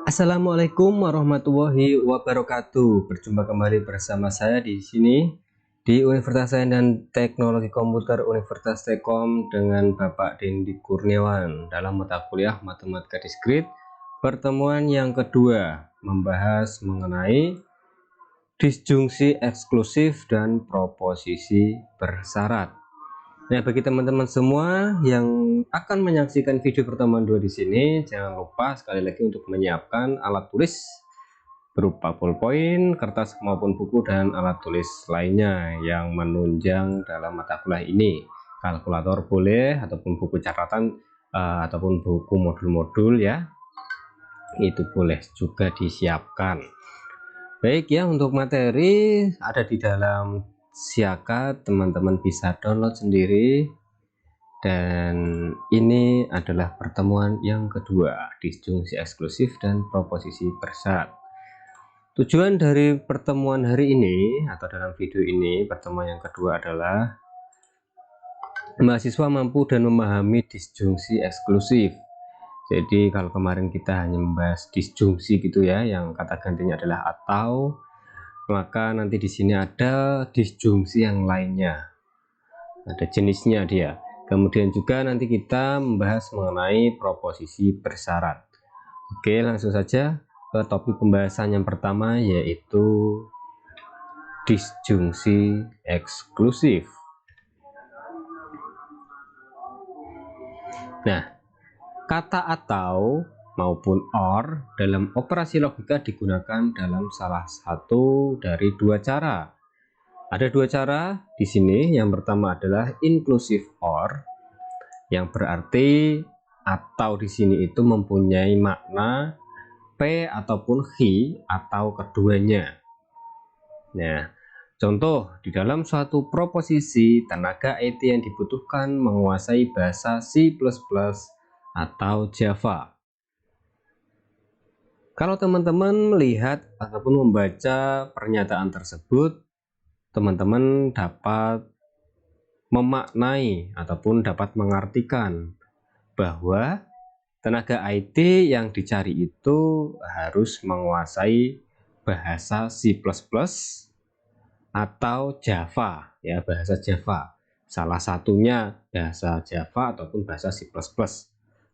Assalamualaikum warahmatullahi wabarakatuh. Berjumpa kembali bersama saya di sini di Universitas Sains dan Teknologi Komputer Universitas Telkom dengan Bapak Dendi Kurniawan dalam mata kuliah Matematika Diskrit pertemuan yang kedua, membahas mengenai disjungsi eksklusif dan proposisi bersyarat. Nah, bagi teman-teman semua yang akan menyaksikan video pertemuan 2 di sini, jangan lupa sekali lagi untuk menyiapkan alat tulis berupa pulpen, kertas maupun buku dan alat tulis lainnya yang menunjang dalam mata kuliah ini. Kalkulator boleh ataupun buku catatan ataupun buku modul-modul ya. Itu boleh juga disiapkan. Baik ya, untuk materi ada di dalam Siakat, teman-teman bisa download sendiri. Dan ini adalah pertemuan yang kedua, disjungsi eksklusif dan proposisi bersyarat. Tujuan dari pertemuan hari ini atau dalam video ini, pertemuan yang kedua adalah mahasiswa mampu dan memahami disjungsi eksklusif. Jadi kalau kemarin kita hanya membahas disjungsi gitu ya, yang kata gantinya adalah atau, maka nanti di sini ada disjungsi yang lainnya, ada jenisnya dia. Kemudian juga nanti kita membahas mengenai proposisi bersyarat. Oke, langsung saja ke topik pembahasan yang pertama, yaitu disjungsi eksklusif. Nah, kata atau maupun or dalam operasi logika digunakan dalam salah satu dari dua cara. Ada dua cara di sini. Yang pertama adalah inclusive or, yang berarti atau di sini itu mempunyai makna P ataupun he atau keduanya. Nah, contoh di dalam suatu proposisi, tenaga IT yang dibutuhkan menguasai bahasa C++ atau Java. Kalau teman-teman melihat ataupun membaca pernyataan tersebut, teman-teman dapat memaknai ataupun dapat mengartikan bahwa tenaga IT yang dicari itu harus menguasai bahasa C++ atau Java, ya, bahasa Java. Salah satunya bahasa Java ataupun bahasa C++,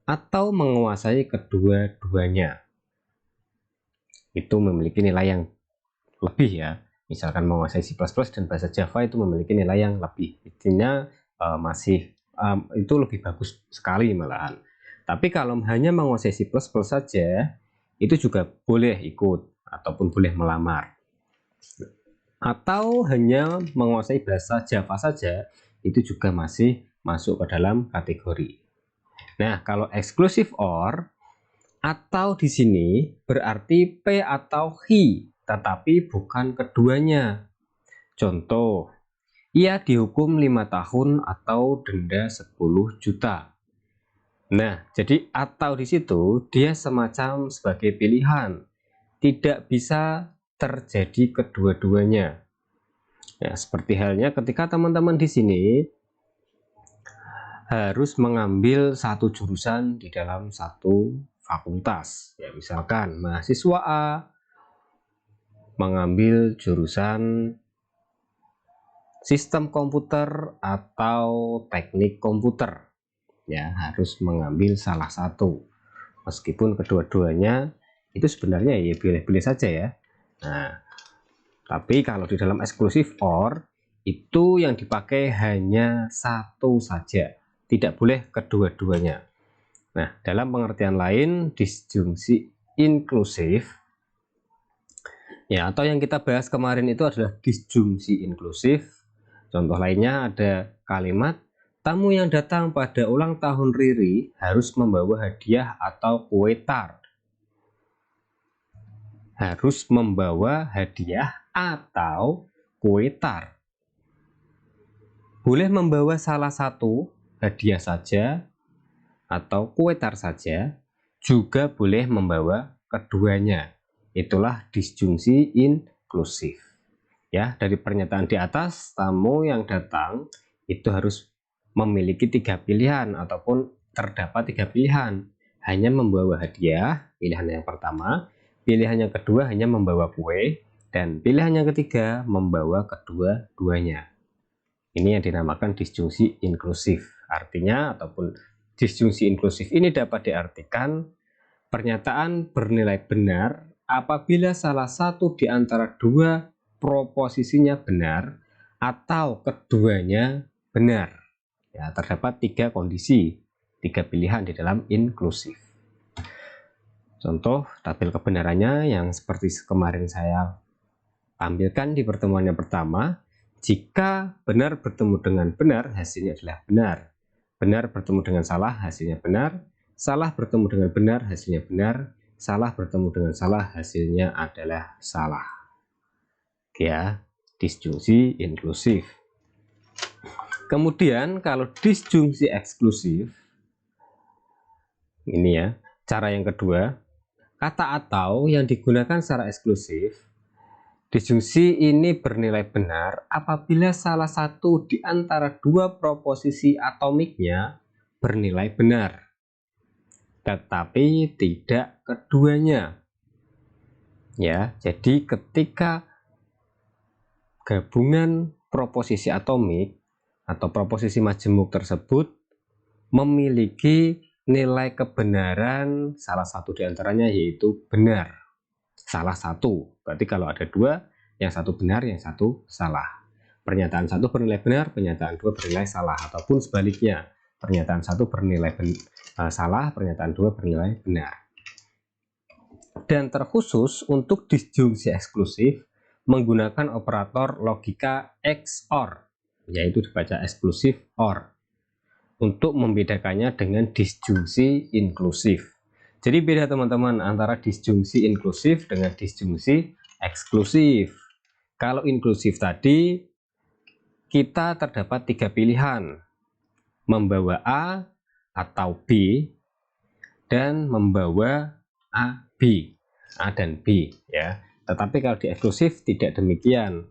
atau menguasai kedua-duanya. Itu memiliki nilai yang lebih ya. Misalkan menguasai C++ dan bahasa Java itu memiliki nilai yang lebih. Intinya itu lebih bagus sekali malahan. Tapi kalau hanya menguasai C++ saja, itu juga boleh ikut ataupun boleh melamar. Atau hanya menguasai bahasa Java saja, itu juga masih masuk ke dalam kategori. Nah, kalau exclusive or, atau di sini berarti P atau he, tetapi bukan keduanya. Contoh, ia dihukum 5 tahun atau denda 10 juta. Nah, jadi atau di situ dia semacam sebagai pilihan, tidak bisa terjadi kedua-duanya. Ya, seperti halnya ketika teman-teman di sini harus mengambil satu jurusan di dalam satu fakultas. Ya, misalkan mahasiswa A mengambil jurusan sistem komputer atau teknik komputer. Ya, harus mengambil salah satu. Meskipun kedua-duanya itu sebenarnya ya pilih-pilih saja ya. Nah, tapi kalau di dalam exclusive or itu yang dipakai hanya satu saja, tidak boleh kedua-duanya. Nah, dalam pengertian lain, disjungsi inklusif ya, atau yang kita bahas kemarin itu adalah disjungsi inklusif. Contoh lainnya ada kalimat, tamu yang datang pada ulang tahun Riri harus membawa hadiah atau kue tart. Harus membawa hadiah atau kue tart. Boleh membawa salah satu hadiah saja atau kue tart saja, juga boleh membawa keduanya. Itulah disjungsi inklusif. Ya, dari pernyataan di atas, tamu yang datang itu harus memiliki 3 pilihan ataupun terdapat 3 pilihan. hanya membawa hadiah, pilihan yang pertama. Pilihan yang kedua hanya membawa kue, dan pilihan yang ketiga membawa kedua-duanya. Ini yang dinamakan disjungsi inklusif. Artinya ataupun disjungsi inklusif ini dapat diartikan pernyataan bernilai benar apabila salah satu di antara dua proposisinya benar atau keduanya benar. Ya, terdapat 3 kondisi, 3 pilihan di dalam inklusif. Contoh tabel kebenarannya yang seperti kemarin saya tampilkan di pertemuan yang pertama, jika benar bertemu dengan benar, hasilnya adalah benar. Benar bertemu dengan salah, hasilnya benar. Salah bertemu dengan benar, hasilnya benar. Salah bertemu dengan salah, hasilnya adalah salah. Ya, disjungsi inklusif. Kemudian kalau disjungsi eksklusif, ini ya, cara yang kedua, kata atau yang digunakan secara eksklusif, disjungsi ini bernilai benar apabila salah satu di antara dua proposisi atomiknya bernilai benar, tetapi tidak keduanya. Ya, jadi ketika gabungan proposisi atomik atau proposisi majemuk tersebut memiliki nilai kebenaran salah satu di antaranya yaitu benar. Salah satu, berarti kalau ada dua, yang satu benar, yang satu salah. Pernyataan satu bernilai benar, pernyataan dua bernilai salah, ataupun sebaliknya, pernyataan satu bernilai salah, pernyataan dua bernilai benar. Dan terkhusus untuk disjungsi eksklusif menggunakan operator logika XOR, yaitu dibaca eksklusif OR, untuk membedakannya dengan disjungsi inklusif. Jadi beda teman-teman antara disjungsi inklusif dengan disjungsi eksklusif. Kalau inklusif tadi kita terdapat 3 pilihan, membawa A atau B dan membawa A, B, A dan B ya. Tetapi kalau di eksklusif tidak demikian.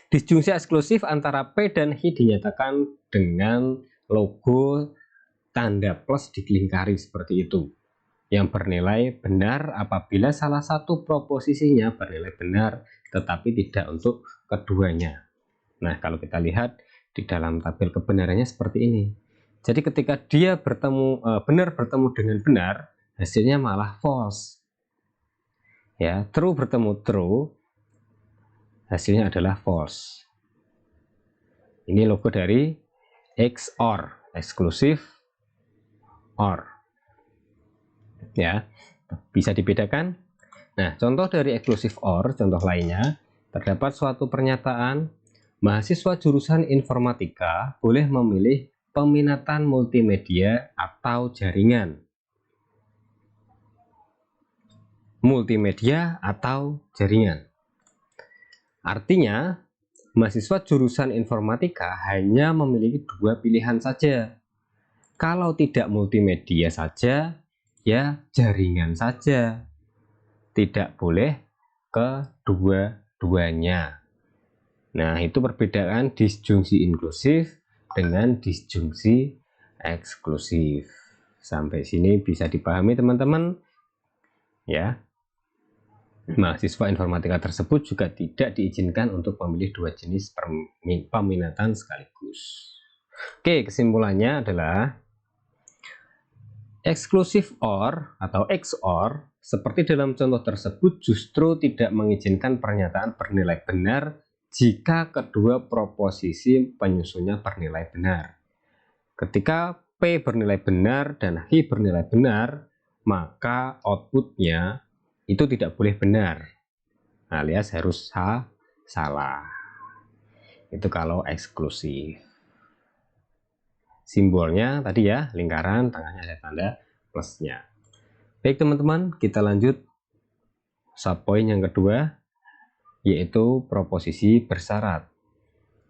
Disjungsi eksklusif antara P dan H dinyatakan dengan logo tanda plus dilingkari seperti itu, yang bernilai benar apabila salah satu proposisinya bernilai benar tetapi tidak untuk keduanya. Nah, kalau kita lihat di dalam tabel kebenarannya seperti ini. Jadi ketika dia benar bertemu dengan benar, hasilnya malah false. Ya, true bertemu true, hasilnya adalah false. Ini logo dari XOR, eksklusif OR. Ya, bisa dibedakan. Nah, contoh dari eksklusif OR, contoh lainnya, terdapat suatu pernyataan, mahasiswa jurusan informatika boleh memilih peminatan multimedia atau jaringan. Multimedia atau jaringan. Artinya, mahasiswa jurusan informatika hanya memiliki 2 pilihan saja. Kalau tidak multimedia saja, ya jaringan saja. Tidak boleh kedua-duanya. Nah, itu perbedaan disjungsi inklusif dengan disjungsi eksklusif. Sampai sini bisa dipahami teman-teman? Ya. Mahasiswa informatika tersebut juga tidak diizinkan untuk memilih 2 jenis peminatan sekaligus. Oke, kesimpulannya adalah eksklusif OR atau XOR seperti dalam contoh tersebut justru tidak mengizinkan pernyataan bernilai benar jika kedua proposisi penyusunnya bernilai benar. Ketika P bernilai benar dan H bernilai benar, maka outputnya itu tidak boleh benar, alias harus salah. Itu kalau eksklusif. Simbolnya tadi ya, lingkaran, tengahnya ada tanda plusnya. Baik teman-teman, kita lanjut subpoin yang kedua, yaitu proposisi bersyarat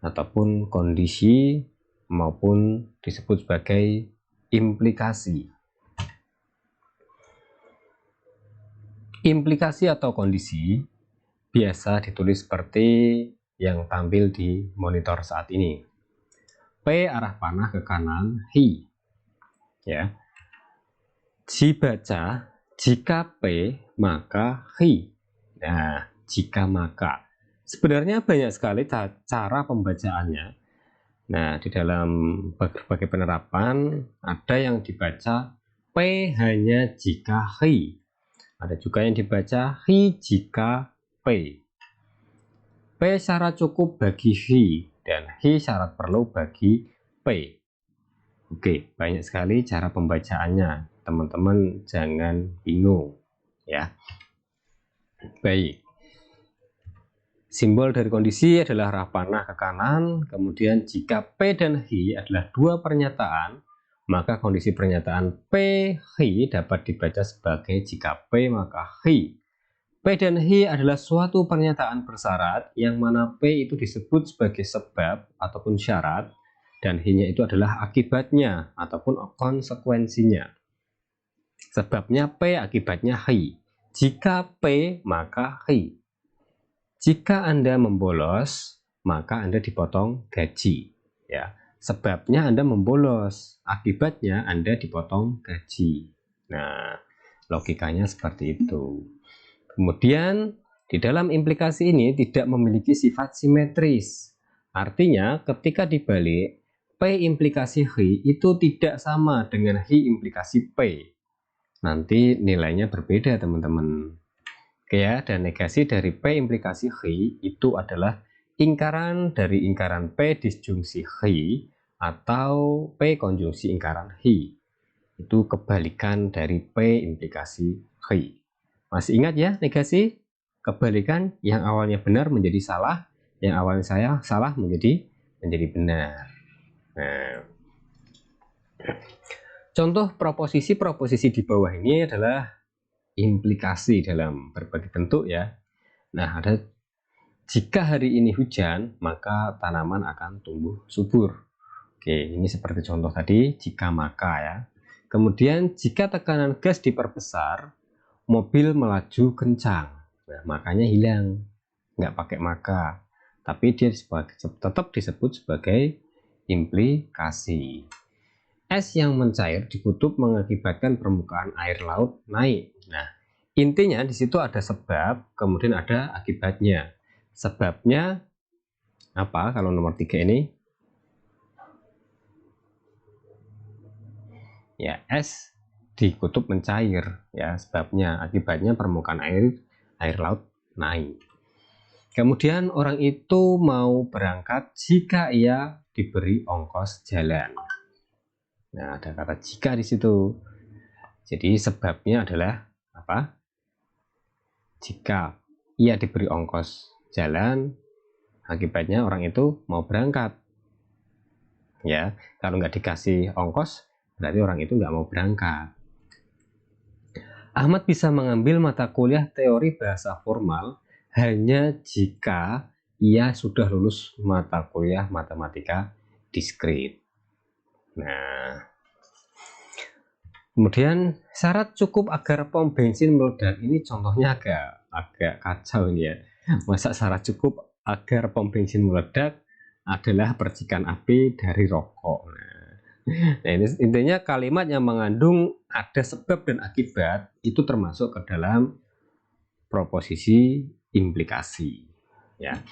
ataupun kondisi maupun disebut sebagai implikasi. Implikasi atau kondisi biasa ditulis seperti yang tampil di monitor saat ini. P arah panah ke kanan, H. Ya. Dibaca jika P maka hi. Nah, jika maka. Sebenarnya banyak sekali cara pembacaannya. Nah, di dalam berbagai penerapan ada yang dibaca P hanya jika hi. Ada juga yang dibaca hi jika P. P syarat cukup bagi hi dan hi syarat perlu bagi P. Oke, banyak sekali cara pembacaannya. Teman-teman jangan bingung ya. Baik. Simbol dari kondisi adalah arah panah ke kanan. Kemudian jika P dan hi adalah dua pernyataan, maka kondisi pernyataan P hi dapat dibaca sebagai jika P maka hi. P dan hi adalah suatu pernyataan bersyarat yang mana P itu disebut sebagai sebab ataupun syarat dan hi-nya itu adalah akibatnya ataupun konsekuensinya. Sebabnya P, akibatnya hi. Jika P, maka hi. Jika Anda membolos, maka Anda dipotong gaji. Ya, sebabnya Anda membolos, akibatnya Anda dipotong gaji. Nah, logikanya seperti itu. Kemudian, di dalam implikasi ini tidak memiliki sifat simetris. Artinya, ketika dibalik, P implikasi hi itu tidak sama dengan hi implikasi P. Nanti nilainya berbeda, teman-teman. Oke ya, dan negasi dari P implikasi hi itu adalah ingkaran dari ingkaran P disjungsi hi atau P konjungsi ingkaran hi. Itu kebalikan dari P implikasi hi. Masih ingat ya negasi? Kebalikan, yang awalnya benar menjadi salah, yang awalnya salah menjadi benar. Nah, contoh proposisi-proposisi di bawah ini adalah implikasi dalam berbagai bentuk ya. Nah, ada jika hari ini hujan, maka tanaman akan tumbuh subur. Oke, ini seperti contoh tadi, jika maka ya. Kemudian jika tekanan gas diperbesar, mobil melaju kencang. Nah, makanya hilang, nggak pakai maka, tapi dia tetap disebut sebagai implikasi. Es yang mencair di kutub mengakibatkan permukaan air laut naik. Nah, intinya di situ ada sebab, kemudian ada akibatnya. Sebabnya apa kalau nomor 3 ini? Ya, es di kutub mencair ya, sebabnya, akibatnya permukaan air laut naik. Kemudian orang itu mau berangkat jika ia diberi ongkos jalan. Nah, ada kata jika di situ. Jadi sebabnya adalah apa? Jika ia diberi ongkos jalan, akibatnya orang itu mau berangkat. Ya, kalau nggak dikasih ongkos, berarti orang itu nggak mau berangkat. Ahmad bisa mengambil mata kuliah teori bahasa formal hanya jika ia sudah lulus mata kuliah matematika diskrit. Nah, kemudian syarat cukup agar pom bensin meledak, ini contohnya agak kacau ini ya. Masa syarat cukup agar pom bensin meledak adalah percikan api dari rokok. Nah, ini intinya kalimat yang mengandung ada sebab dan akibat itu termasuk ke dalam proposisi implikasi. Ya.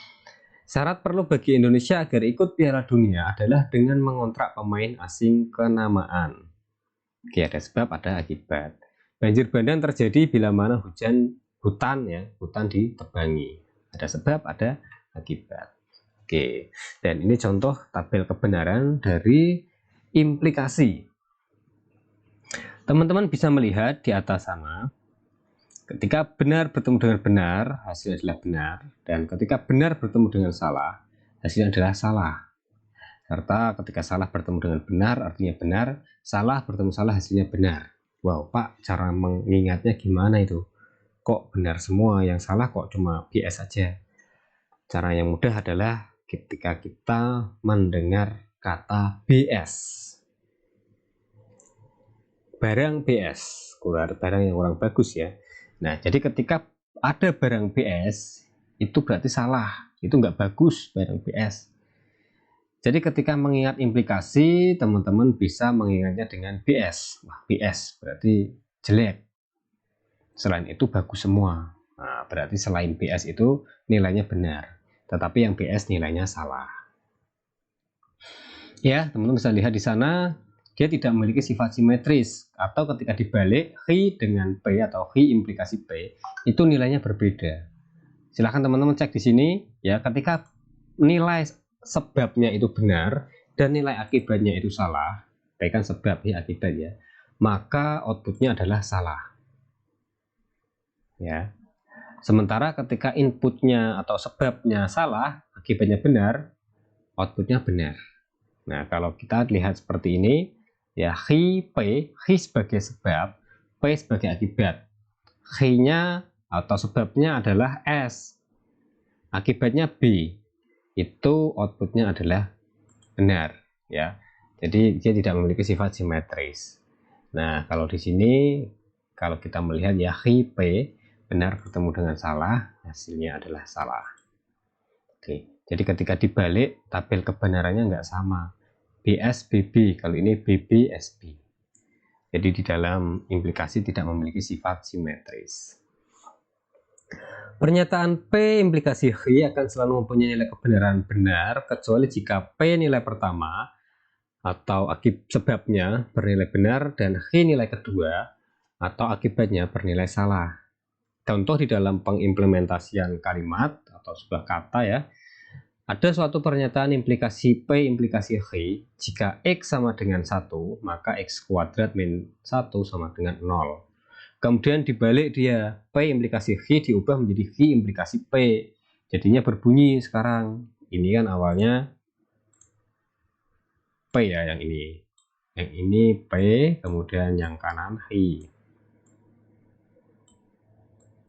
Syarat perlu bagi Indonesia agar ikut Piala Dunia adalah dengan mengontrak pemain asing kenamaan. Oke, ada sebab, ada akibat. Banjir bandang terjadi bila mana hutan ditebangi. Ada sebab, ada akibat. Oke, dan ini contoh tabel kebenaran dari implikasi. Teman-teman bisa melihat di atas sana, ketika benar bertemu dengan benar, hasilnya adalah benar, dan ketika benar bertemu dengan salah, hasilnya adalah salah. Serta ketika salah bertemu dengan benar, artinya benar, salah bertemu salah, hasilnya benar. Wow, Pak, cara mengingatnya gimana itu? Kok benar semua, yang salah kok cuma BS saja? Cara yang mudah adalah ketika kita mendengar kata BS. Barang BS, barang yang kurang bagus ya. Nah, jadi ketika ada barang BS, itu berarti salah, itu nggak bagus barang BS. Jadi ketika mengingat implikasi, teman-teman bisa mengingatnya dengan BS. Wah, BS berarti jelek. Selain itu bagus semua. Nah, berarti selain BS itu nilainya benar, tetapi yang BS nilainya salah. Ya, teman-teman bisa lihat di sana, dia tidak memiliki sifat simetris, atau ketika dibalik Hi dengan P atau Hi implikasi P itu nilainya berbeda. Silahkan teman-teman cek di sini ya, ketika nilai sebabnya itu benar dan nilai akibatnya itu salah, P kan sebab ya akibat ya, maka outputnya adalah salah ya. Sementara ketika inputnya atau sebabnya salah, akibatnya benar, outputnya benar. Nah, kalau kita lihat seperti ini ya, Hi sebagai sebab, P sebagai akibat. Hi-nya atau sebabnya adalah S, akibatnya B, itu outputnya adalah benar ya. Jadi dia tidak memiliki sifat simetris. Nah, kalau di sini kalau kita melihat ya, Hi P benar bertemu dengan salah, hasilnya adalah salah. Oke, jadi ketika dibalik tabel kebenarannya nggak sama, BS BB, kalau ini BB SB. Jadi di dalam implikasi tidak memiliki sifat simetris. Pernyataan P implikasi Hi akan selalu mempunyai nilai kebenaran benar kecuali jika P nilai pertama atau sebabnya bernilai benar dan Hi nilai kedua atau akibatnya bernilai salah. Contoh di dalam pengimplementasian kalimat atau sebuah kata ya, ada suatu pernyataan implikasi P implikasi Hi, jika X sama dengan 1 maka X kuadrat min 1 sama dengan 0. Kemudian dibalik dia, P implikasi Hi diubah menjadi Hi implikasi P. Jadinya berbunyi sekarang. Ini kan awalnya P ya, yang ini. Yang ini P, kemudian yang kanan Hi.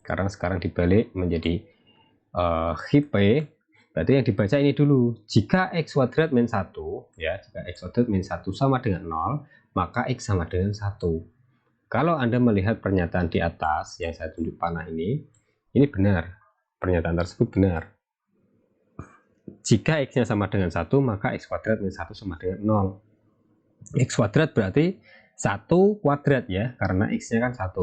Karena sekarang dibalik menjadi Hi P, berarti yang dibaca ini dulu. Jika X kuadrat min 1, ya, jika X kuadrat min 1 sama dengan 0, maka X sama dengan 1. Kalau Anda melihat pernyataan di atas yang saya tunjuk panah ini benar. Pernyataan tersebut benar. Jika X-nya sama dengan 1, maka X kuadrat min 1 sama dengan 0. X kuadrat berarti 1 kuadrat ya, karena X-nya kan 1.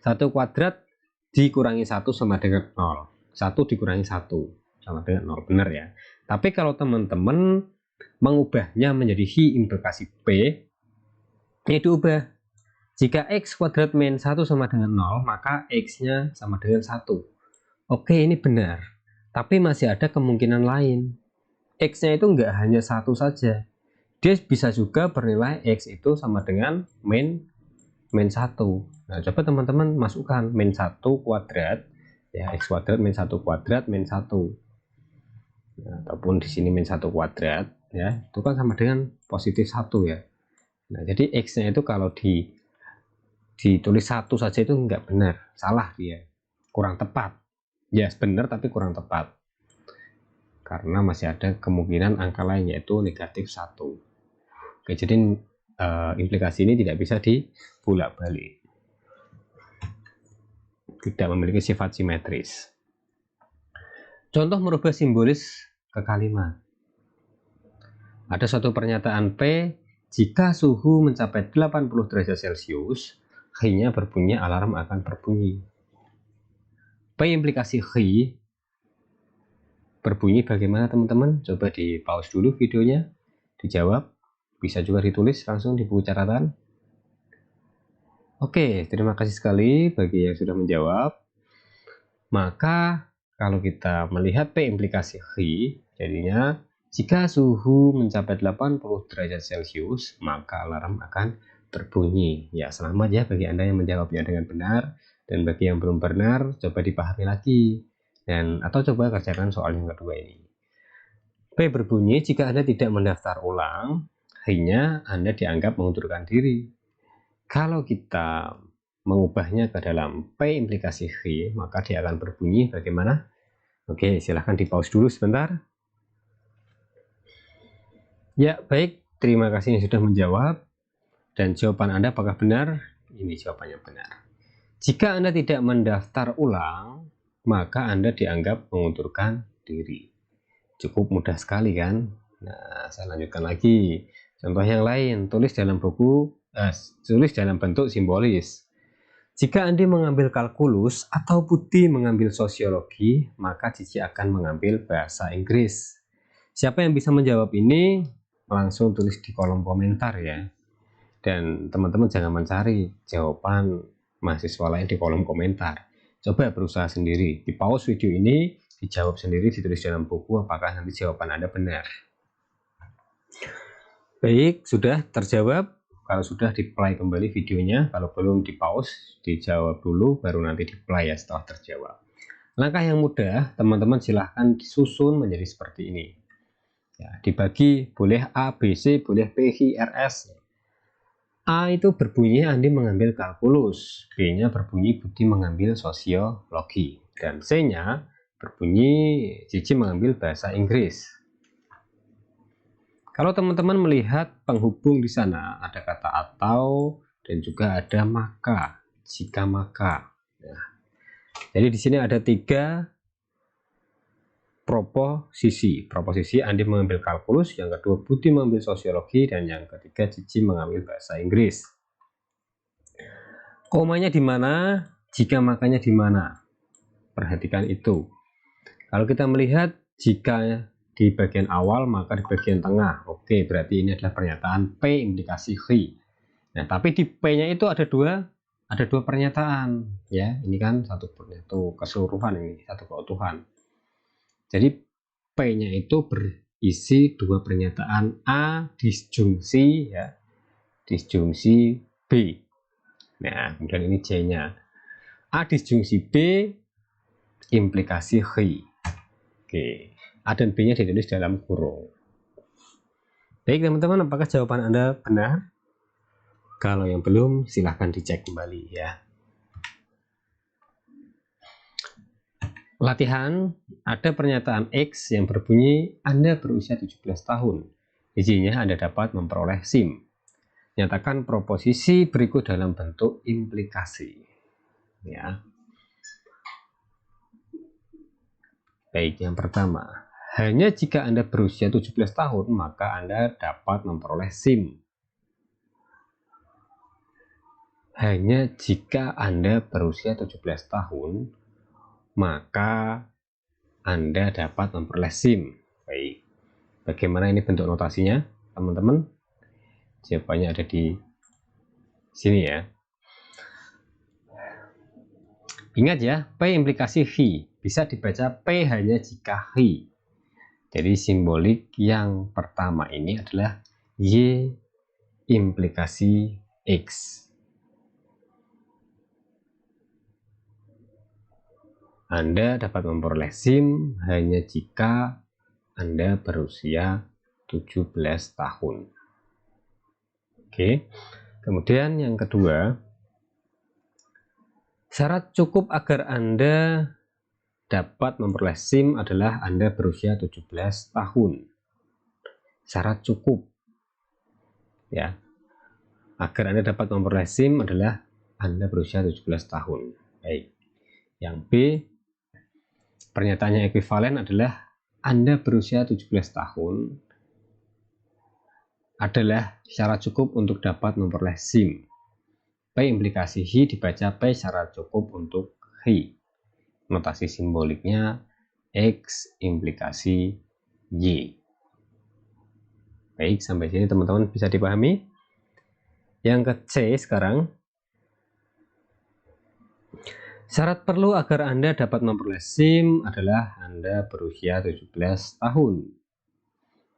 1 kuadrat dikurangi 1 sama dengan 0. 1 dikurangi 1 sama dengan 0, benar ya. Tapi kalau teman-teman mengubahnya menjadi Hi implikasi P, ini diubah. Jika X kuadrat min 1 sama dengan 0, maka X-nya sama dengan 1. Oke, ini benar. Tapi masih ada kemungkinan lain. X-nya itu nggak hanya 1 saja. Dia bisa juga bernilai X itu sama dengan min 1. Nah, coba teman-teman masukkan min 1 kuadrat. Ya, X kuadrat min 1 kuadrat min 1. Nah, ataupun di sini min 1 kuadrat. Ya, itu kan sama dengan positif 1 ya. Nah, jadi X-nya itu kalau ditulis 1 saja itu enggak benar, salah dia, kurang tepat. Ya, benar tapi kurang tepat. Karena masih ada kemungkinan angka lain yaitu negatif 1. Oke, jadi implikasi ini tidak bisa dibulak-balik. Tidak memiliki sifat simetris. Contoh merubah simbolis ke kalimat. Ada suatu pernyataan P, jika suhu mencapai 80 derajat Celcius, Hi-nya berbunyi, alarm akan berbunyi. P implikasi Hi berbunyi bagaimana teman-teman? Coba di pause dulu videonya, dijawab. Bisa juga ditulis langsung di buku catatan. Oke, terima kasih sekali bagi yang sudah menjawab. Maka kalau kita melihat P implikasi Hi, jadinya jika suhu mencapai 80 derajat Celcius, maka alarm akan berbunyi. Ya, selamat ya bagi Anda yang menjawabnya dengan benar, dan bagi yang belum benar coba dipahami lagi, dan atau coba kerjakan soal yang kedua ini. P berbunyi jika Anda tidak mendaftar ulang, Hi-nya Anda dianggap mengundurkan diri. Kalau kita mengubahnya ke dalam P implikasi Hi, maka dia akan berbunyi bagaimana? Oke, silahkan di pause dulu sebentar. Ya, baik, terima kasih yang sudah menjawab. Dan jawaban Anda apakah benar? Ini jawabannya benar. Jika Anda tidak mendaftar ulang, maka Anda dianggap mengundurkan diri. Cukup mudah sekali kan? Nah, saya lanjutkan lagi. Contoh yang lain, tulis dalam bentuk simbolis. Jika Andi mengambil kalkulus atau Putih mengambil sosiologi, maka Cici akan mengambil bahasa Inggris. Siapa yang bisa menjawab ini? Langsung tulis di kolom komentar ya. Dan teman-teman jangan mencari jawaban mahasiswa lain di kolom komentar. Coba berusaha sendiri, di pause video ini, dijawab sendiri, ditulis dalam buku apakah nanti jawaban Anda benar. Baik, sudah terjawab. Kalau sudah, di play kembali videonya. Kalau belum, di pause, dijawab dulu, baru nanti di play ya setelah terjawab. Langkah yang mudah, teman-teman silahkan disusun menjadi seperti ini. Ya, dibagi, boleh A, B, C, boleh P, Q, R, S. A itu berbunyi Andi mengambil kalkulus, B-nya berbunyi Budi mengambil sosiologi, dan C-nya berbunyi Cici mengambil bahasa Inggris. Kalau teman-teman melihat penghubung di sana, ada kata atau dan juga ada maka, jika maka. Nah, jadi di sini ada 3 proposisi. Proposisi Andi mengambil kalkulus, yang kedua Budi mengambil sosiologi, dan yang ketiga Cici mengambil bahasa Inggris. Komanya di mana? Jika makanya di mana? Perhatikan itu. Kalau kita melihat jika di bagian awal maka di bagian tengah. Oke, berarti ini adalah pernyataan P implikasi Q. Nah, tapi di P-nya itu ada dua pernyataan ya. Ini kan satu keseluruhan, ini satu keutuhan. Jadi P-nya itu berisi 2 pernyataan A disjungsi ya, disjungsi B. Nah, kemudian ini C-nya. A disjungsi B implikasi Q. Oke. A dan B-nya ditulis dalam kurung. Baik teman-teman, apakah jawaban Anda benar? Kalau yang belum, silahkan dicek kembali ya. Latihan, ada pernyataan X yang berbunyi Anda berusia 17 tahun. Izinnya Anda dapat memperoleh SIM. Nyatakan proposisi berikut dalam bentuk implikasi. Ya. Baik, yang pertama. Hanya jika Anda berusia 17 tahun, maka Anda dapat memperoleh SIM. Hanya jika Anda berusia 17 tahun, maka Anda dapat memperoleh SIM. Baik, bagaimana ini bentuk notasinya, teman-teman? Jawabannya ada di sini ya. Ingat ya, P implikasi Q. Bisa dibaca P hanya jika Q. Jadi simbolik yang pertama ini adalah Y implikasi X. Anda dapat memperoleh SIM hanya jika Anda berusia 17 tahun. Oke. Kemudian yang kedua, syarat cukup agar Anda dapat memperoleh SIM adalah Anda berusia 17 tahun. Syarat cukup ya. Agar Anda dapat memperoleh SIM adalah Anda berusia 17 tahun. Baik. Yang B, pernyataannya ekuivalen adalah Anda berusia 17 tahun adalah syarat cukup untuk dapat memperoleh SIM. P implikasi H dibaca P syarat cukup untuk H. Notasi simboliknya X implikasi Y. Baik, sampai sini teman-teman bisa dipahami. Yang ke C sekarang. Syarat perlu agar Anda dapat memperoleh SIM adalah Anda berusia 17 tahun.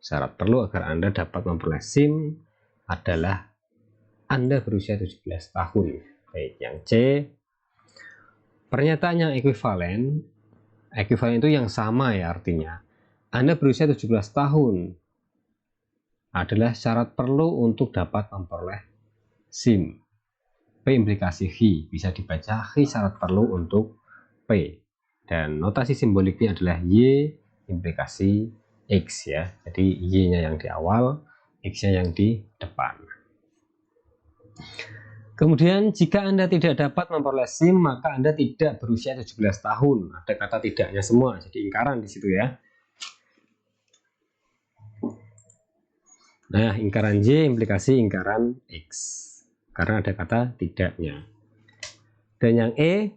Syarat perlu agar Anda dapat memperoleh SIM adalah Anda berusia 17 tahun. Baik, yang C. Pernyataan yang ekuivalen itu yang sama ya artinya. Anda berusia 17 tahun adalah syarat perlu untuk dapat memperoleh SIM. P implikasi H bisa dibaca H syarat perlu untuk P. Dan notasi simboliknya adalah Y implikasi X ya. Jadi Y-nya yang di awal, X-nya yang di depan. Kemudian jika Anda tidak dapat memperoleh SIM, maka Anda tidak berusia 17 tahun. Ada kata tidaknya semua, jadi ingkaran di situ ya. Nah, ingkaran Y implikasi ingkaran X karena ada kata tidaknya. Dan yang E,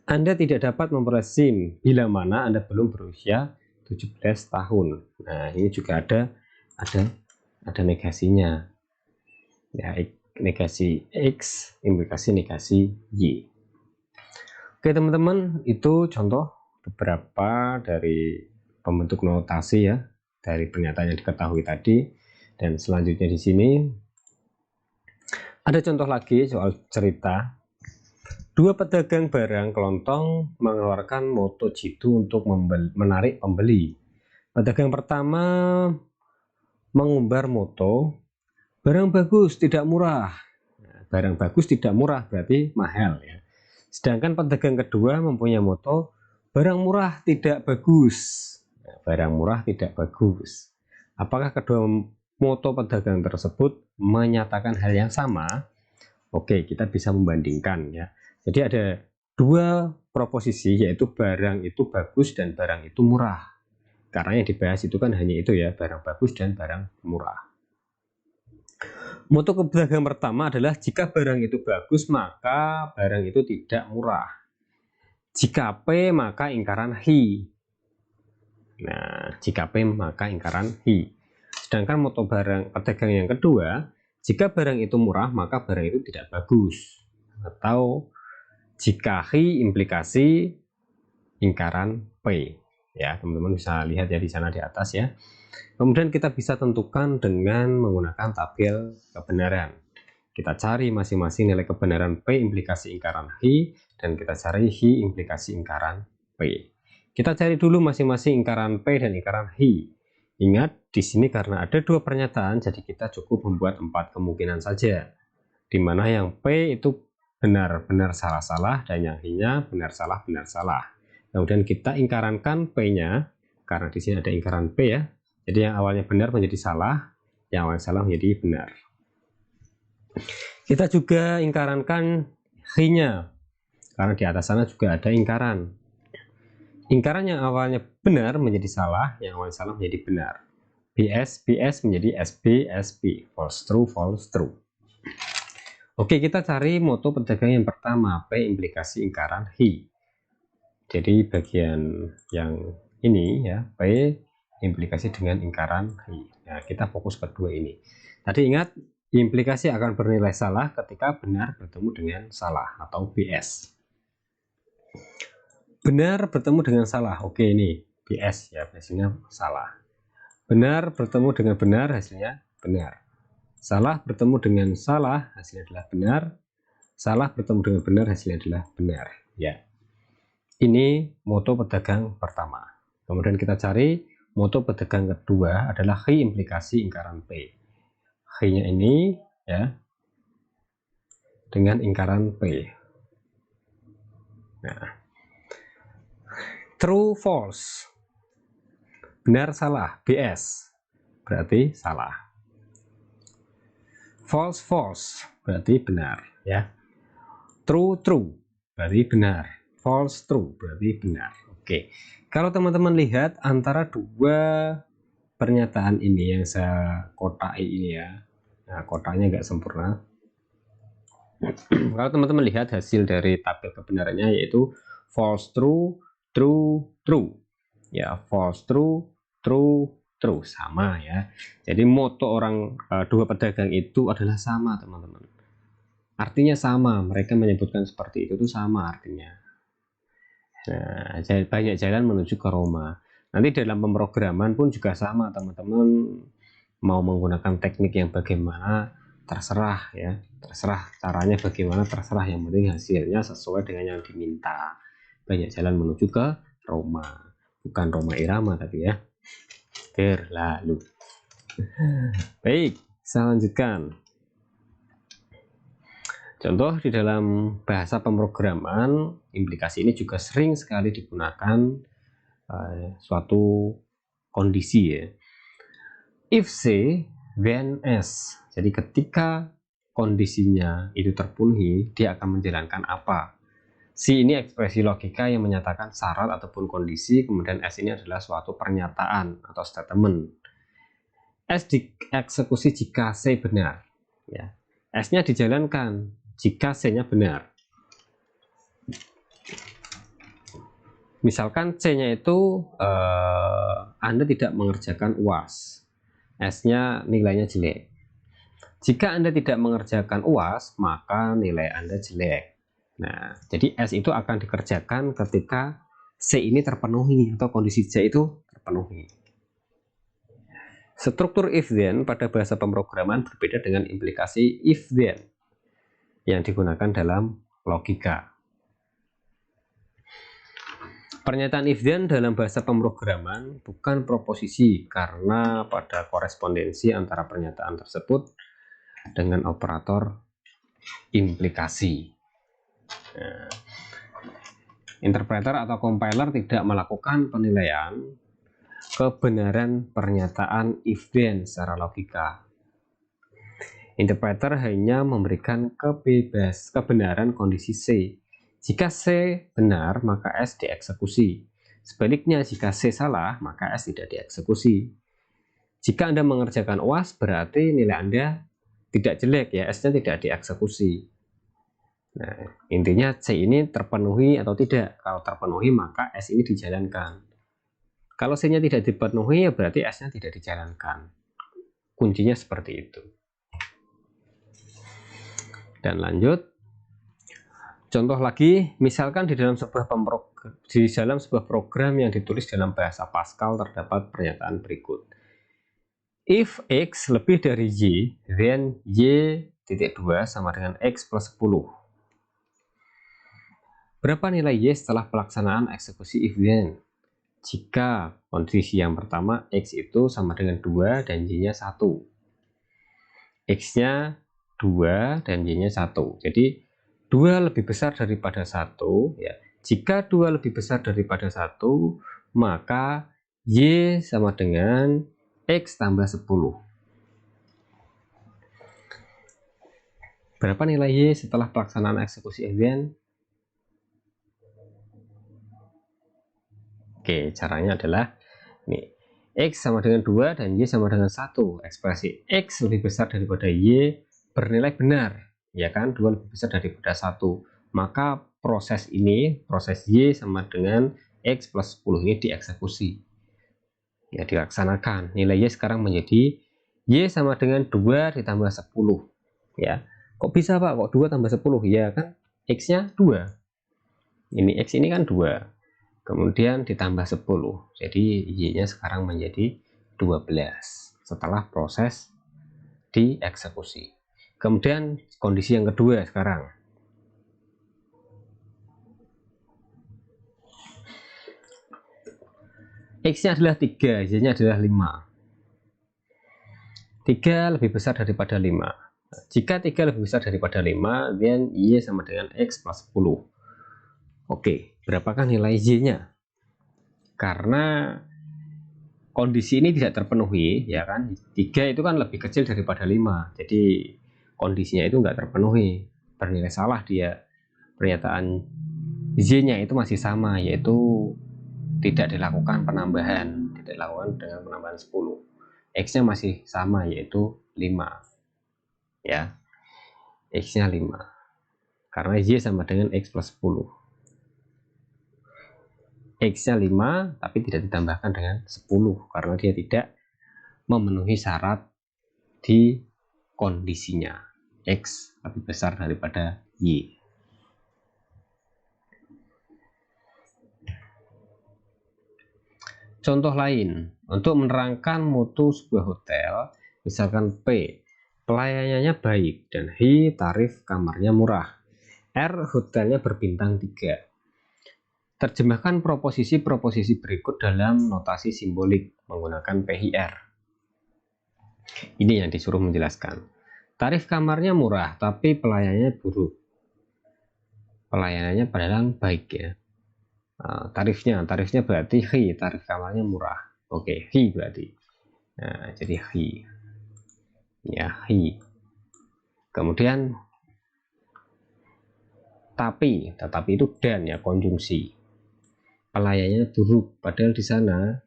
Anda tidak dapat memperoleh SIM bila mana Anda belum berusia 17 tahun. Nah, ini juga ada negasinya. Ya, negasi X implikasi negasi Y. Oke, teman-teman, itu contoh beberapa dari pembentuk notasi ya dari pernyataan yang diketahui tadi. Dan selanjutnya di sini ada contoh lagi soal cerita. Dua pedagang barang kelontong mengeluarkan moto jitu untuk menarik pembeli. Pedagang pertama mengumbar moto, barang bagus tidak murah. Nah, barang bagus tidak murah berarti mahal ya. Sedangkan pedagang kedua mempunyai moto, barang murah tidak bagus. Nah, barang murah tidak bagus. Apakah kedua moto pedagang tersebut menyatakan hal yang sama? Oke, kita bisa membandingkan ya. Jadi ada dua proposisi, yaitu barang itu bagus dan barang itu murah. Karena yang dibahas itu kan hanya itu ya, barang bagus dan barang murah. Moto pedagang pertama adalah jika barang itu bagus maka barang itu tidak murah. Jika P maka ingkaran Hi. Nah, jika P maka ingkaran Hi. Sedangkan moto barang pedagang yang kedua, jika barang itu murah maka barang itu tidak bagus. Atau jika Hi implikasi ingkaran P. Ya, teman-teman bisa lihat ya di sana di atas ya. Kemudian kita bisa tentukan dengan menggunakan tabel kebenaran. Kita cari masing-masing nilai kebenaran P implikasi ingkaran Hi dan kita cari Hi implikasi ingkaran P. Kita cari dulu masing-masing ingkaran P dan ingkaran Hi. Ingat, di sini karena ada dua pernyataan, jadi kita cukup membuat 4 kemungkinan saja. Di mana yang P itu benar-benar salah-salah dan yang Hi-nya benar-salah benar-salah. Kemudian kita ingkarankan P-nya, karena di sini ada ingkaran P ya. Jadi yang awalnya benar menjadi salah, yang awalnya salah menjadi benar. Kita juga ingkarankan Hi-nya, karena di atas sana juga ada ingkaran. Ingkaran yang awalnya benar menjadi salah, yang awalnya salah menjadi benar. BS menjadi SB, false true. Oke, kita cari moto pedagang yang pertama, P implikasi ingkaran Hi. Jadi bagian yang ini ya, P implikasi dengan ingkaran Hi. Nah, kita fokus kedua ini. Tadi ingat, implikasi akan bernilai salah ketika benar bertemu dengan salah atau BS. Benar bertemu dengan salah, oke ini BS ya, hasilnya salah. Benar bertemu dengan benar, hasilnya benar. Salah bertemu dengan salah, hasilnya adalah benar. Salah bertemu dengan benar, hasilnya adalah benar ya. Ini moto pedagang pertama. Kemudian kita cari moto pedagang kedua adalah Hi implikasi ingkaran P. Hi-nya ini ya dengan ingkaran P. Nah, true false, benar salah, BS berarti salah. False berarti benar ya. True berarti benar. False true berarti benar. Oke, kalau teman-teman lihat antara dua pernyataan ini yang saya kotai ini ya, nah kotaknya nggak sempurna. Kalau teman-teman lihat hasil dari tabel kebenarannya yaitu false true, true ya, false true, true sama ya. Jadi moto orang dua pedagang itu adalah sama teman-teman, artinya sama, mereka menyebutkan seperti itu tuh sama artinya. Nah, banyak jalan menuju ke Roma. Nanti dalam pemrograman pun juga sama teman-teman, mau menggunakan teknik yang bagaimana terserah ya, terserah caranya bagaimana, terserah, yang penting hasilnya sesuai dengan yang diminta. Banyak jalan menuju ke Roma, bukan Roma Irama tapi ya, berlalu. Baik, saya lanjutkan. Contoh di dalam bahasa pemrograman, implikasi ini juga sering sekali digunakan suatu kondisi ya. If C, then S. Jadi ketika kondisinya itu terpenuhi, dia akan menjalankan apa? C ini ekspresi logika yang menyatakan syarat ataupun kondisi, kemudian S ini adalah suatu pernyataan atau statement. S dieksekusi jika C benar. Ya. S-nya dijalankan jika C-nya benar. Misalkan C-nya itu Anda tidak mengerjakan UAS. S-nya nilainya jelek. Jika Anda tidak mengerjakan UAS, maka nilai Anda jelek. Nah, jadi S itu akan dikerjakan ketika C ini terpenuhi atau kondisi C itu terpenuhi. Struktur if then pada bahasa pemrograman berbeda dengan implikasi if then yang digunakan dalam logika. Pernyataan if then dalam bahasa pemrograman bukan proposisi karena pada korespondensi antara pernyataan tersebut dengan operator implikasi. Nah, interpreter atau compiler tidak melakukan penilaian kebenaran pernyataan if then secara logika. Interpreter hanya memberikan kebenaran kondisi C. Jika C benar, maka S dieksekusi. Sebaliknya, jika C salah, maka S tidak dieksekusi. Jika Anda mengerjakan UAS, berarti nilai Anda tidak jelek, ya, S-nya tidak dieksekusi. Nah, intinya C ini terpenuhi atau tidak. Kalau terpenuhi, maka S ini dijalankan. Kalau C-nya tidak dipenuhi, ya berarti S-nya tidak dijalankan. Kuncinya seperti itu. Dan lanjut. Contoh lagi, misalkan di dalam sebuah program yang ditulis dalam bahasa Pascal terdapat pernyataan berikut. If X lebih dari Y, then Y.2 sama dengan X plus 10. Berapa nilai Y setelah pelaksanaan eksekusi if then? Jika kondisi yang pertama X itu sama dengan 2 dan Y-nya 1. X-nya 2 dan Y-nya 1. Jadi 2 lebih besar daripada 1. Ya. Jika 2 lebih besar daripada 1, maka Y sama dengan X tambah 10. Berapa nilai Y setelah pelaksanaan eksekusi if then? Oke, caranya adalah nih, X sama dengan 2 dan Y sama dengan 1. Ekspresi X lebih besar daripada Y bernilai benar, ya kan? 2 lebih besar daripada 1. Maka proses Y sama dengan X plus 10 ini dieksekusi. Ya, dilaksanakan. Nilai Y sekarang menjadi Y sama dengan 2 ditambah 10. Ya. Kok bisa, Pak? Kok 2 tambah 10? Ya kan? X-nya 2. Ini X ini kan 2. Kemudian ditambah 10. Jadi Y-nya sekarang menjadi 12 setelah proses dieksekusi. Kemudian kondisi yang kedua sekarang. X-nya adalah 3, Y-nya adalah 5. 3 lebih besar daripada 5. Jika 3 lebih besar daripada 5, then Y sama dengan X plus 10. Oke, berapakah nilai Y-nya? Karena kondisi ini tidak terpenuhi, ya kan? 3 itu kan lebih kecil daripada 5. Jadi kondisinya itu nggak terpenuhi. Bernilai salah dia. Pernyataan Y-nya itu masih sama, yaitu tidak dilakukan penambahan, tidak dilakukan dengan penambahan 10. X-nya masih sama, yaitu 5. Ya, X-nya 5. Karena Y sama dengan X plus 10. X-nya 5, tapi tidak ditambahkan dengan 10, karena dia tidak memenuhi syarat di kondisinya. X lebih besar daripada Y. Contoh lain, untuk menerangkan mutu sebuah hotel, misalkan P, pelayanannya baik, dan H, tarif kamarnya murah. R, hotelnya berbintang 3. Terjemahkan proposisi-proposisi berikut dalam notasi simbolik menggunakan PHR. Ini yang disuruh menjelaskan. Tarif kamarnya murah, tapi pelayanannya buruk. Pelayanannya padahal baik, ya. Tarifnya berarti Hi, tarif kamarnya murah. Oke, Hi berarti. Nah, jadi Hi. Ya, Hi. Kemudian tetapi itu dan, ya, konjungsi. Pelayanannya buruk, padahal di sana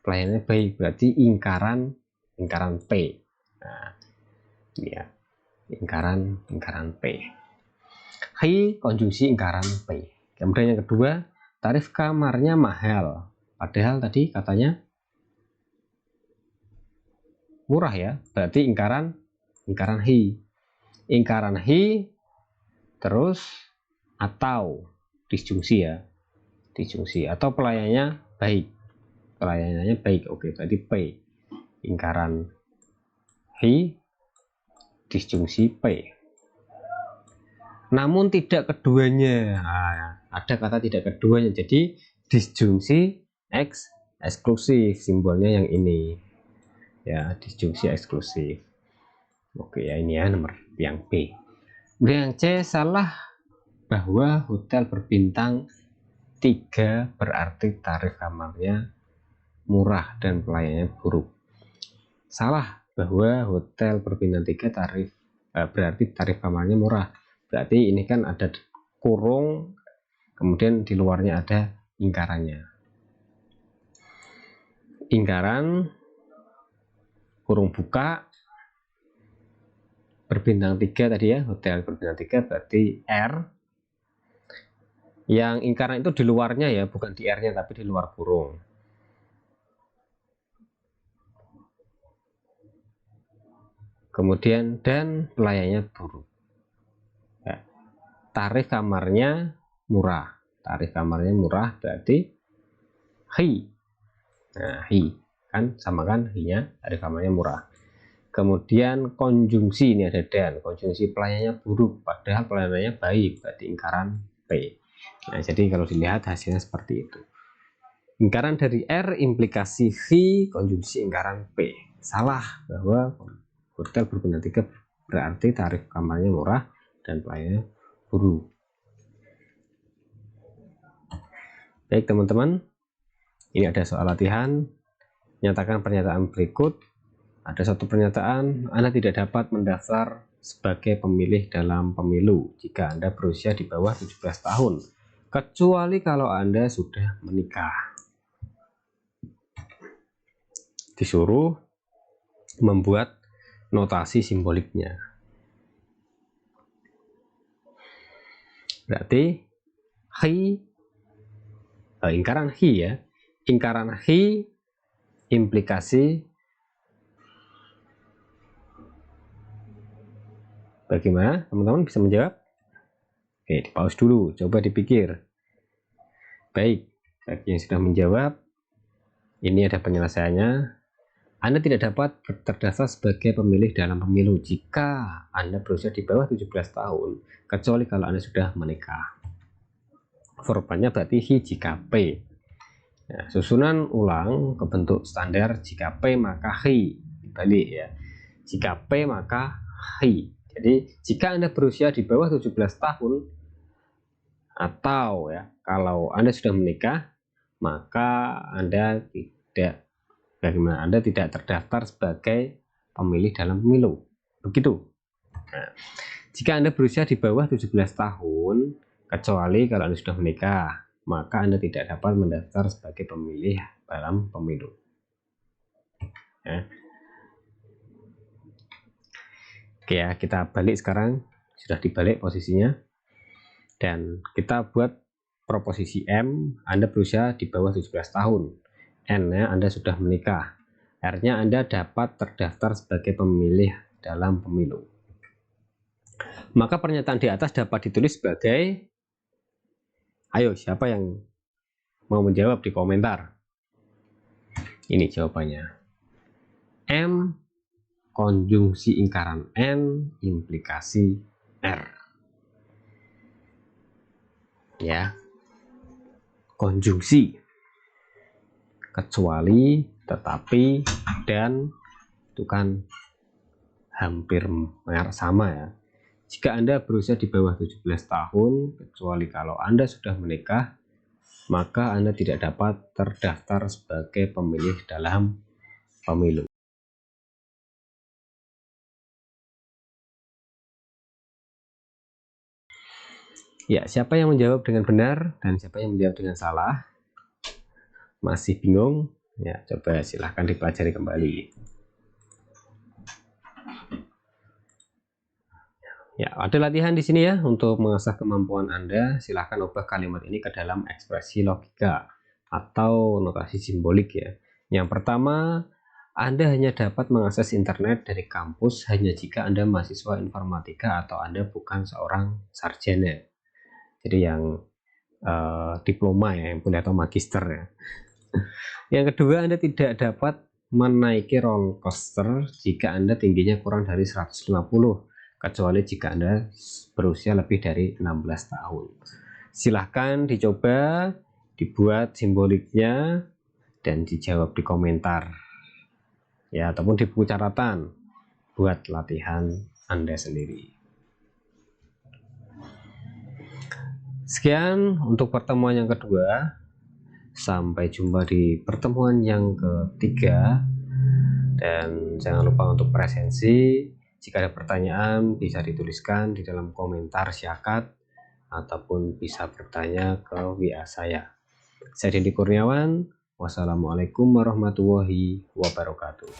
pelayanannya baik, berarti ingkaran lingkaran P. Nah, ini ya, lingkaran P. Hi konjungsi lingkaran P. Kemudian yang kedua, tarif kamarnya mahal. Padahal tadi katanya murah ya, berarti lingkaran hi. Lingkaran hi terus atau disjungsi ya, disjungsi atau pelayanannya baik. Pelayanannya baik. Oke, berarti P. Lingkaran hi disjungsi P. Namun tidak keduanya. Nah, ada kata tidak keduanya. Jadi disjungsi X eksklusif, simbolnya yang ini. Ya, disjungsi eksklusif. Oke ya, ini ya nomor yang B. Kemudian yang C, salah bahwa hotel berbintang 3 berarti tarif kamarnya murah dan pelayanannya buruk. Salah bahwa hotel berbintang 3 berarti tarif kamarnya murah. Berarti ini kan ada kurung, kemudian di luarnya ada lingkarannya. Lingkaran kurung buka berbintang 3 tadi ya, hotel berbintang 3 berarti R. Yang lingkaran itu di luarnya ya, bukan di R-nya tapi di luar kurung. Kemudian dan pelayanannya buruk. Ya, tarif kamarnya murah. Tarif kamarnya murah berarti hi. Nah, hi kan sama kan, hi-nya tarif kamarnya murah. Kemudian konjungsi, ini ada dan, konjungsi pelayanannya buruk padahal pelayanannya baik, berarti lingkaran P. Nah, jadi kalau dilihat hasilnya seperti itu. Lingkaran dari R implikasi V konjungsi lingkaran P. Salah bahwa hotel berbintang 3 berarti tarif kamarnya murah dan pelayanannya buruk. Baik teman-teman, ini ada soal latihan. Nyatakan pernyataan berikut. Ada satu pernyataan, Anda tidak dapat mendaftar sebagai pemilih dalam pemilu jika Anda berusia di bawah 17 tahun, kecuali kalau Anda sudah menikah. Disuruh membuat notasi simboliknya. Berarti hi, lingkaran hi ya, lingkaran hi implikasi bagaimana? Teman-teman bisa menjawab? Oke, di pause dulu, coba dipikir. Baik, bagi yang sudah menjawab, ini ada penyelesaiannya. Anda tidak dapat terdaftar sebagai pemilih dalam pemilu jika Anda berusia di bawah 17 tahun, kecuali kalau Anda sudah menikah. Verbannya berarti hi jika P. Nah, susunan ulang ke bentuk standar, jika P maka hi. Dibalik ya. Jika P maka hi. Jadi jika Anda berusia di bawah 17 tahun atau ya kalau Anda sudah menikah, maka Anda tidak terdaftar sebagai pemilih dalam pemilu. Begitu. Nah, jika Anda berusia di bawah 17 tahun, kecuali kalau Anda sudah menikah, maka Anda tidak dapat mendaftar sebagai pemilih dalam pemilu. Ya. Oke ya, kita balik sekarang. Sudah dibalik posisinya. Dan kita buat proposisi M, Anda berusia di bawah 17 tahun. N-nya Anda sudah menikah. R-nya Anda dapat terdaftar sebagai pemilih dalam pemilu. Maka pernyataan di atas dapat ditulis sebagai, ayo siapa yang mau menjawab di komentar. Ini jawabannya. M konjungsi lingkaran N implikasi R. Ya. Konjungsi. Kecuali, tetapi, dan itu kan hampir sama ya. Jika Anda berusia di bawah 17 tahun, kecuali kalau Anda sudah menikah, maka Anda tidak dapat terdaftar sebagai pemilih dalam pemilu. Ya, siapa yang menjawab dengan benar dan siapa yang menjawab dengan salah? Masih bingung? Ya, coba silahkan dipelajari kembali. Ya, ada latihan di sini ya untuk mengasah kemampuan Anda. Silahkan ubah kalimat ini ke dalam ekspresi logika atau notasi simbolik ya. Yang pertama, Anda hanya dapat mengakses internet dari kampus hanya jika Anda mahasiswa informatika atau Anda bukan seorang sarjana. Jadi yang diploma ya, yang boleh atau magister ya. Yang kedua, Anda tidak dapat menaiki roller coaster jika Anda tingginya kurang dari 150, kecuali jika Anda berusia lebih dari 16 tahun. Silahkan dicoba, dibuat simboliknya, dan dijawab di komentar ya, ataupun di buku catatan buat latihan Anda sendiri. Sekian untuk pertemuan yang kedua. Sampai jumpa di pertemuan yang ketiga, dan jangan lupa untuk presensi. Jika ada pertanyaan bisa dituliskan di dalam komentar syakat ataupun bisa bertanya ke WA saya. Saya Dendi Kurniawan. Wassalamualaikum warahmatullahi wabarakatuh.